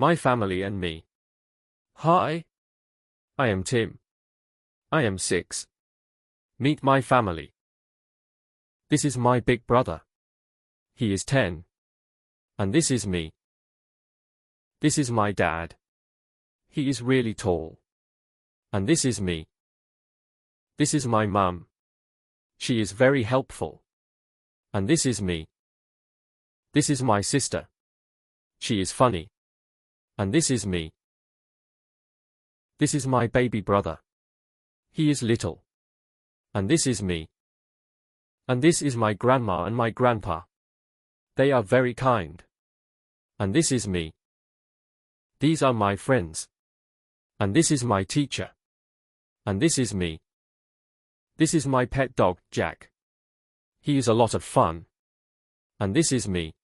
My family and me. Hi. I am Tim. I am 6. Meet my family. This is my big brother. He is 10. And this is me. This is my dad. He is really tall. And this is me. This is my mum. She is very helpful. And this is me. This is my sister. She is funny. And this is me. This is my baby brother. He is little. And this is me. And this is my grandma and my grandpa. They are very kind. And this is me. These are my friends. And this is my teacher. And this is me. This is my pet dog, Jack. He is a lot of fun. And this is me.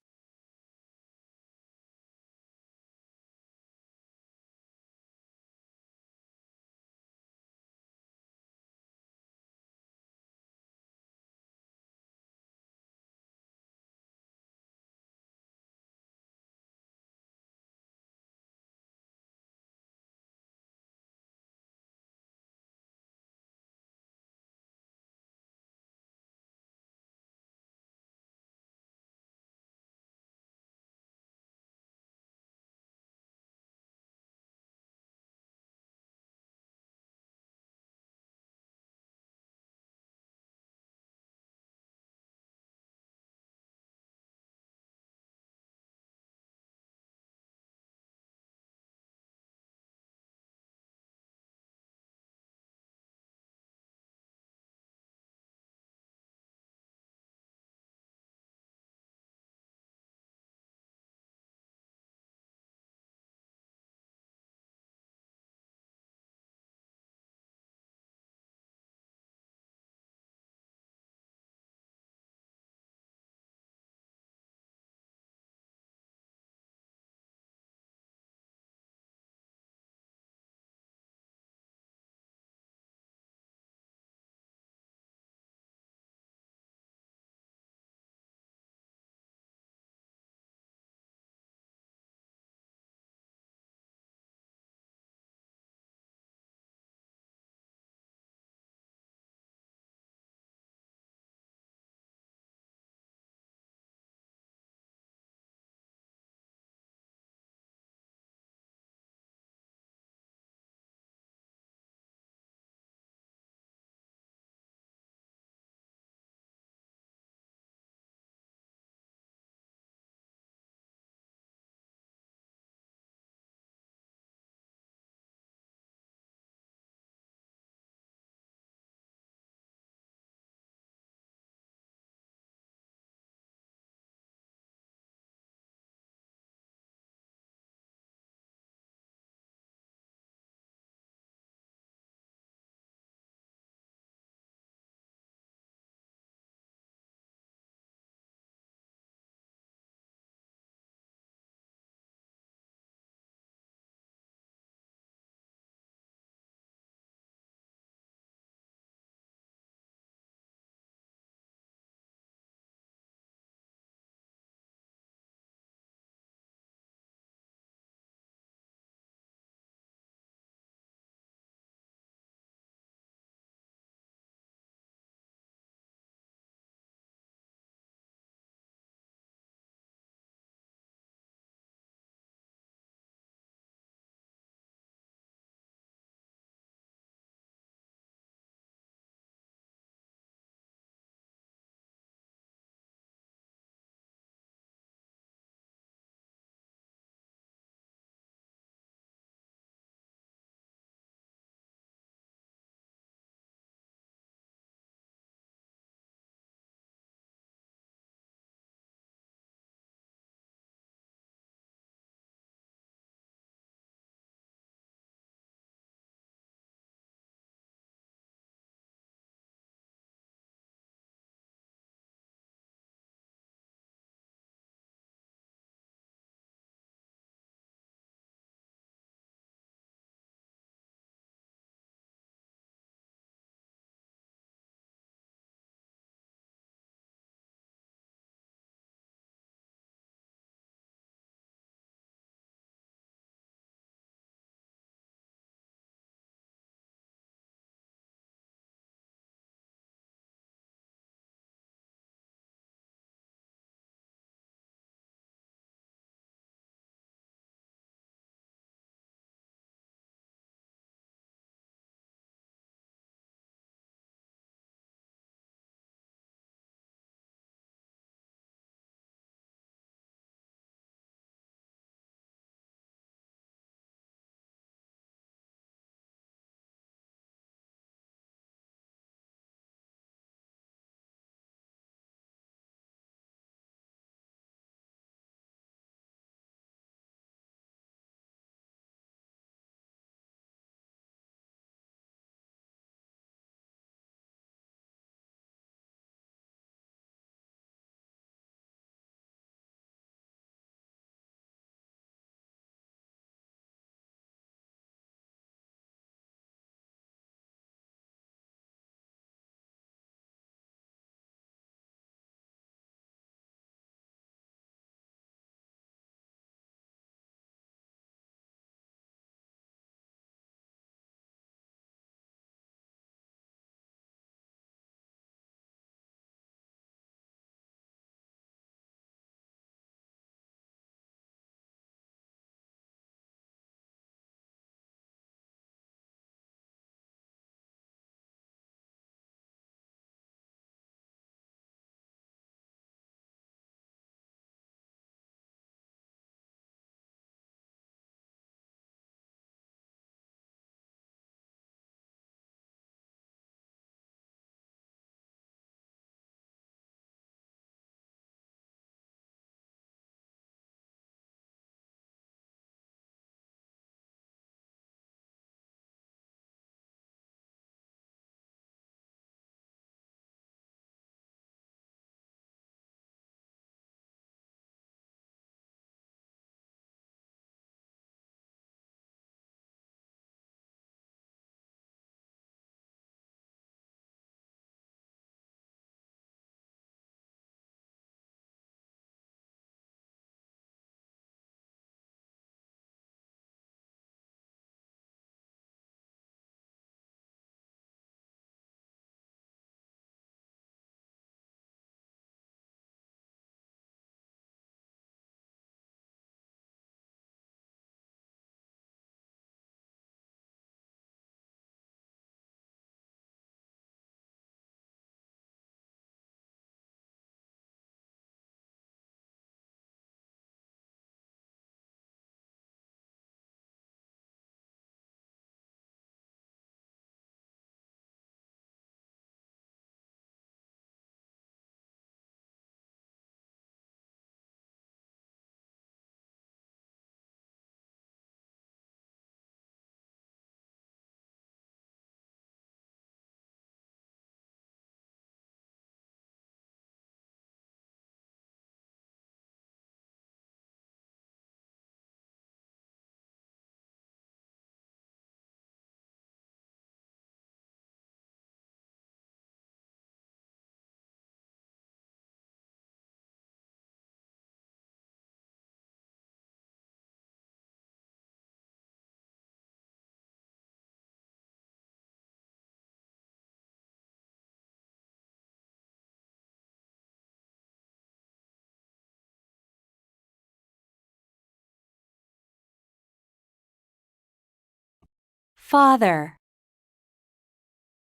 father,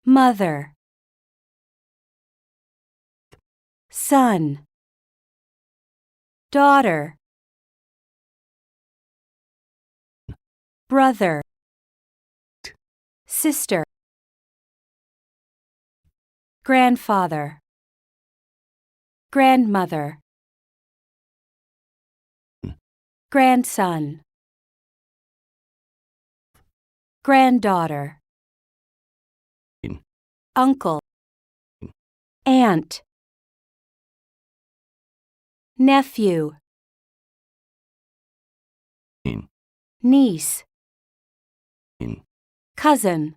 mother, son, daughter, brother, sister, grandfather, grandmother, grandson, granddaughter, uncle, aunt, nephew, niece, cousin.